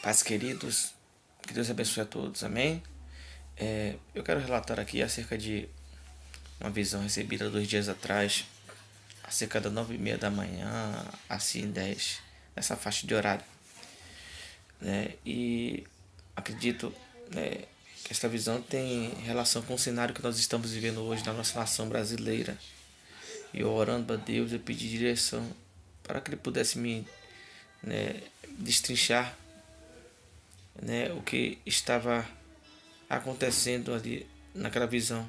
Paz, queridos, que Deus abençoe a todos, amém? Eu quero relatar aqui acerca de uma visão recebida 2 dias atrás, acerca das 9h30 da manhã, assim 10, nessa faixa de horário, né? E acredito, né, que esta visão tem relação com o cenário que nós estamos vivendo hoje na nossa nação brasileira. E eu orando a Deus, eu pedi direção para que Ele pudesse me, né, destrinchar, né, o que estava acontecendo ali naquela visão.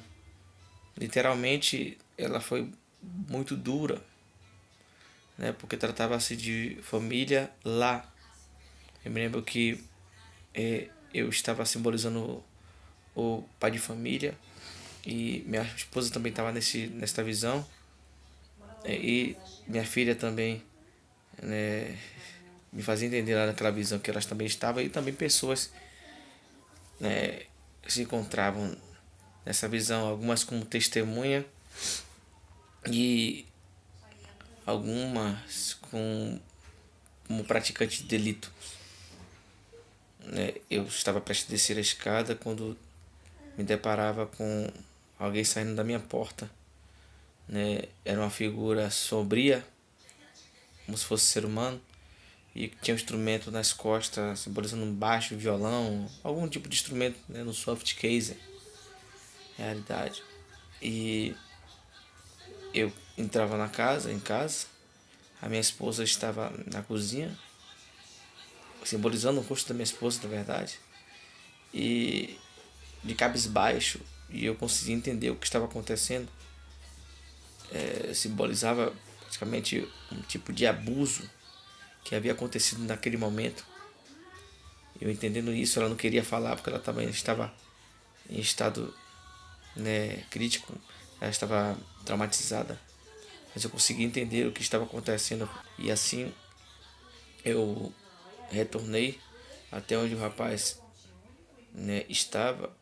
Literalmente, ela foi muito dura, né, porque tratava-se de família lá. Eu me lembro que eu estava simbolizando o pai de família e minha esposa também estava nesta visão, e minha filha também, né, me fazia entender lá naquela visão que elas também estavam, e também pessoas, né, se encontravam nessa visão, algumas como testemunha e algumas como praticante de delito, né? Eu estava prestes a descer a escada quando me deparava com alguém saindo da minha porta, né? Era uma figura sombria, como se fosse ser humano, e tinha um instrumento nas costas, simbolizando um baixo, violão, algum tipo de instrumento, né, no soft case, realidade. E eu entrava em casa, a minha esposa estava na cozinha, simbolizando o rosto da minha esposa, na verdade, e de cabisbaixo, e eu conseguia entender o que estava acontecendo. Simbolizava praticamente um tipo de abuso que havia acontecido naquele momento. Eu entendendo isso, ela não queria falar porque ela também estava em estado, né, crítico, ela estava traumatizada, mas eu consegui entender o que estava acontecendo, e assim eu retornei até onde o rapaz, né, estava,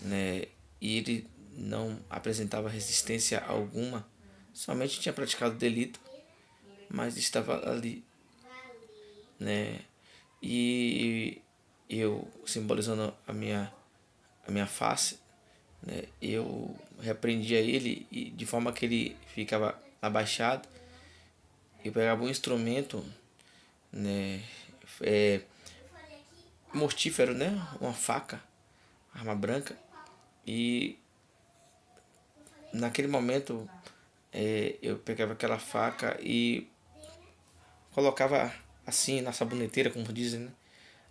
né, e ele não apresentava resistência alguma, somente tinha praticado delito, mas estava ali, né? E eu, simbolizando a minha face, né, eu repreendia ele, e de forma que ele ficava abaixado, eu pegava um instrumento, né, é, mortífero, né, uma faca, arma branca, e naquele momento eu pegava aquela faca e colocava assim na saboneteira, como dizem, né,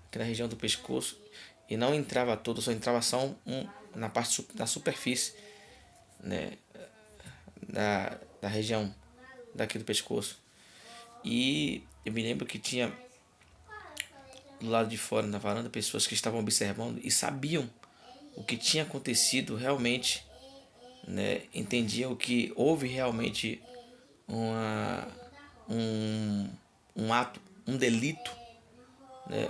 aqui na região do pescoço, e não entrava todo, só entrava só na parte da superfície, né, da região daqui do pescoço. E eu me lembro que tinha do lado de fora, na varanda, pessoas que estavam observando e sabiam o que tinha acontecido realmente, né? Entendiam que houve realmente uma, um, um ato, um delito, né,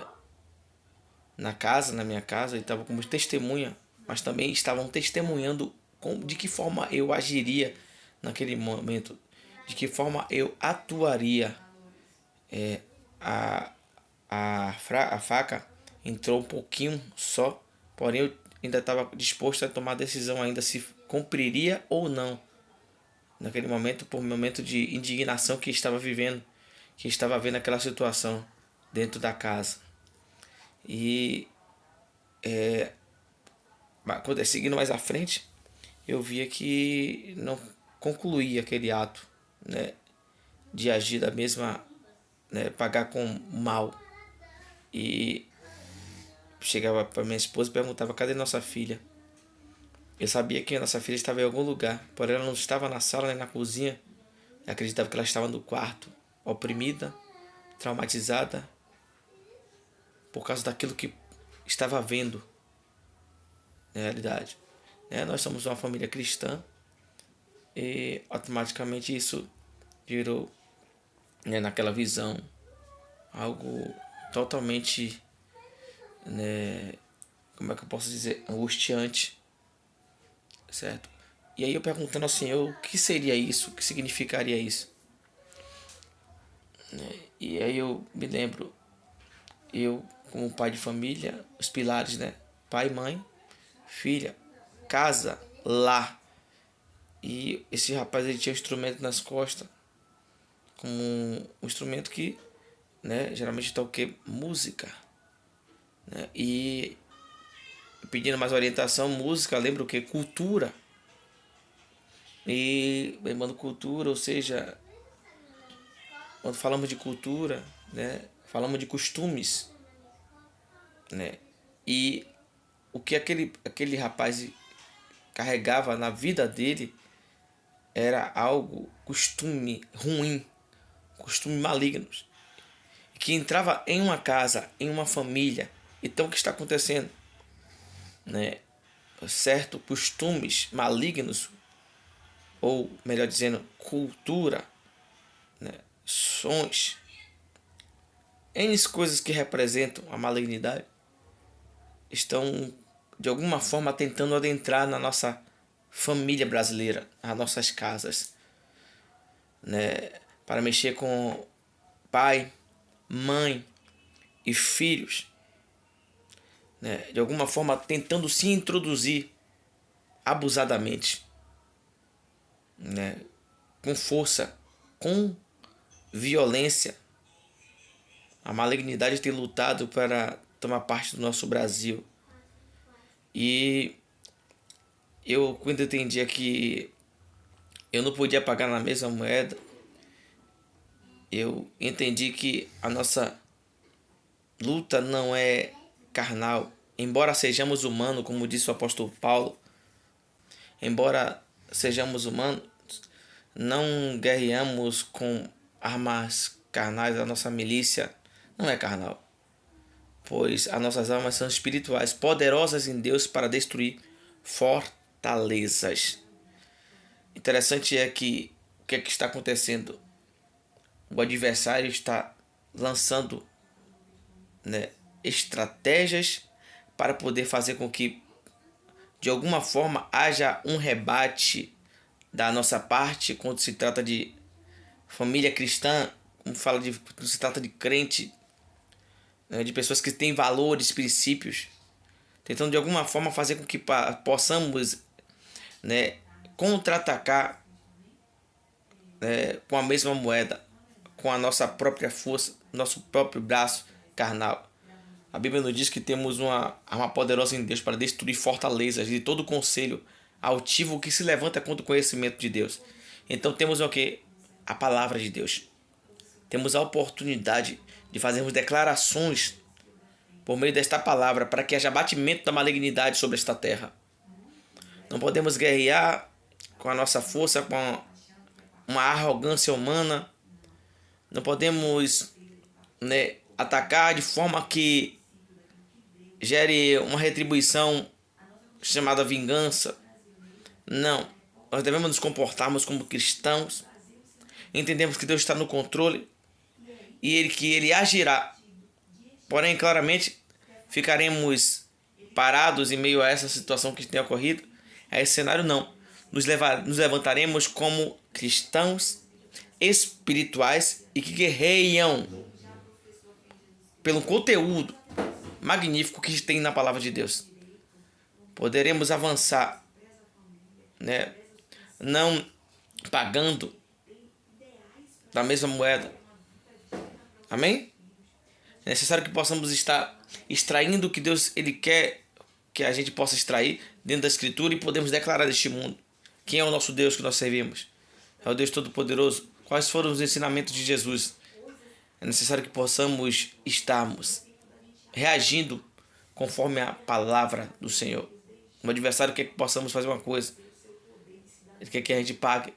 na minha casa, e estavam como testemunha, mas também estavam testemunhando de que forma eu agiria naquele momento, de que forma eu atuaria. A, a faca entrou um pouquinho só, porém eu ainda estava disposto a tomar a decisão ainda se cumpriria ou não naquele momento, por um momento de indignação que estava vivendo, que estava vendo aquela situação dentro da casa. E seguindo mais à frente, eu via que não concluía aquele ato, né, de agir da mesma, né, pagar com mal. E chegava para minha esposa e perguntava: cadê nossa filha? Eu sabia que a nossa filha estava em algum lugar, porém ela não estava na sala nem na cozinha. Eu acreditava que ela estava no quarto, oprimida, traumatizada, por causa daquilo que estava vendo na realidade. Nós somos uma família cristã, e automaticamente isso virou, né, naquela visão, algo totalmente, né, como é que eu posso dizer, angustiante, certo? E aí eu perguntando ao Senhor o que seria isso, o que significaria isso. E aí eu me lembro, eu como pai de família, os pilares, né? Pai, mãe, filha, casa, lar. E esse rapaz, ele tinha um instrumento nas costas, como um instrumento que, né, geralmente toca o quê? Música, né? E pedindo mais orientação, música, lembra o quê? Cultura. E lembrando cultura, ou seja, quando falamos de cultura, né, falamos de costumes, né? E o que aquele rapaz carregava na vida dele era algo, costume ruim, costume malignos, que entrava em uma casa, em uma família. Então o que está acontecendo, né? Certo, costumes malignos, ou melhor dizendo, cultura, né? Sons, N coisas que representam a malignidade estão de alguma forma tentando adentrar na nossa família brasileira, nas nossas casas, né? Para mexer com pai, mãe e filhos, né? De alguma forma tentando se introduzir abusadamente, né? Com força, com violência. A malignidade tem lutado para tomar parte do nosso Brasil. E eu, quando entendia que eu não podia pagar na mesma moeda, eu entendi que a nossa luta não é carnal. Embora sejamos humanos, como disse o apóstolo Paulo, embora sejamos humanos, não guerreamos com armas carnais. A nossa milícia não é carnal, pois as nossas armas são espirituais, poderosas em Deus para destruir fortalezas. Interessante é que o que está acontecendo? O adversário está lançando, né, estratégias para poder fazer com que de alguma forma haja um rebate da nossa parte quando se trata de família cristã, quando se trata de crente, né, de pessoas que têm valores, princípios, tentando de alguma forma fazer com que possamos, né, contra-atacar, né, com a mesma moeda, com a nossa própria força, nosso próprio braço carnal. A Bíblia nos diz que temos uma arma poderosa em Deus para destruir fortalezas de todo conselho altivo que se levanta contra o conhecimento de Deus. Então temos o que? A palavra de Deus. Temos a oportunidade de fazermos declarações por meio desta palavra para que haja abatimento da malignidade sobre esta terra. Não podemos guerrear com a nossa força, com uma arrogância humana. Não podemos, né, atacar de forma que gere uma retribuição chamada vingança. Não. Nós devemos nos comportarmos como cristãos. Entendemos que Deus está no controle e que Ele agirá. Porém, claramente, ficaremos parados em meio a essa situação que tem ocorrido. A esse cenário, não. Nos levantaremos como cristãos espirituais e que guerreiam pelo conteúdo magnífico que tem na palavra de Deus. Poderemos avançar, né, não pagando da mesma moeda. Amém? É necessário que possamos estar extraindo o que Deus ele quer que a gente possa extrair dentro da Escritura e podemos declarar deste mundo. Quem é o nosso Deus que nós servimos? É o Deus Todo-Poderoso. Quais foram os ensinamentos de Jesus? É necessário que possamos estarmos reagindo conforme a palavra do Senhor. O adversário quer que possamos fazer uma coisa. Ele quer que a gente pague.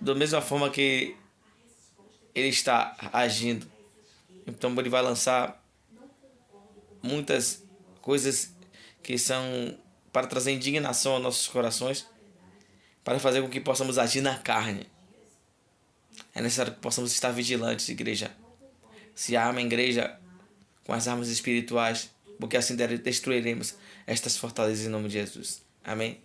Da mesma forma que ele está agindo. Então ele vai lançar muitas coisas que são para trazer indignação aos nossos corações, para fazer com que possamos agir na carne. É necessário que possamos estar vigilantes, igreja. Se arma a igreja com as armas espirituais, porque assim destruiremos estas fortalezas em nome de Jesus. Amém?